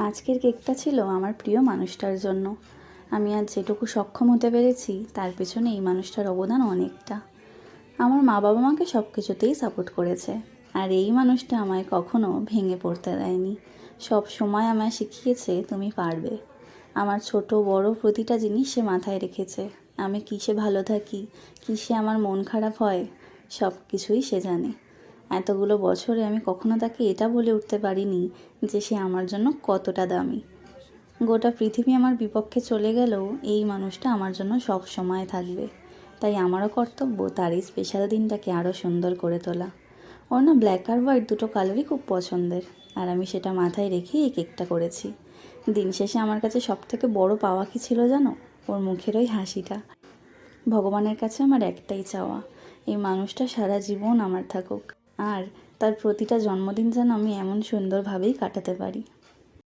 আজকের কেকটা ছিল আমার প্রিয় মানুষটার জন্য। আমি আজ যেটুকু সক্ষম হতে পেরেছি তার পেছনে এই মানুষটার অবদান অনেকটা। আমার মা বাবা আমাকে সব কিছুতেই সাপোর্ট করেছে, আর এই মানুষটা আমায় কখনো ভেঙে পড়তে দেয়নি। সব সময় আমায় শিখিয়েছে তুমি পারবে। আমার ছোট বড় প্রতিটা জিনিস সে মাথায় রেখেছে। আমি কিসে ভালো থাকি, কিসে আমার মন খারাপ হয়, সব কিছুই সে জানে। এতগুলো বছরে আমি কখনো তাকে এটা বলে উঠতে পারিনি যে সে আমার জন্য কতটা দামি। গোটা পৃথিবী আমার বিপক্ষে চলে গেলেও এই মানুষটা আমার জন্য সব সময় থাকবে। তাই আমারও কর্তব্য তার এই স্পেশাল দিনটাকে আরও সুন্দর করে তোলা। ওর না ব্ল্যাক আর হোয়াইট দুটো কালারই খুব পছন্দের, আর আমি সেটা মাথায় রেখেই এই কেকটা করেছি। দিন শেষে আমার কাছে সবথেকে বড় পাওয়া কী ছিল জানো? ওর মুখের ওই হাসিটা। ভগবানের কাছে আমার একটাই চাওয়া, এই মানুষটা সারা জীবন আমার থাকুক, আর তার প্রতিটা জন্মদিন যেন আমি এমন সুন্দরভাবেই কাটাতে পারি।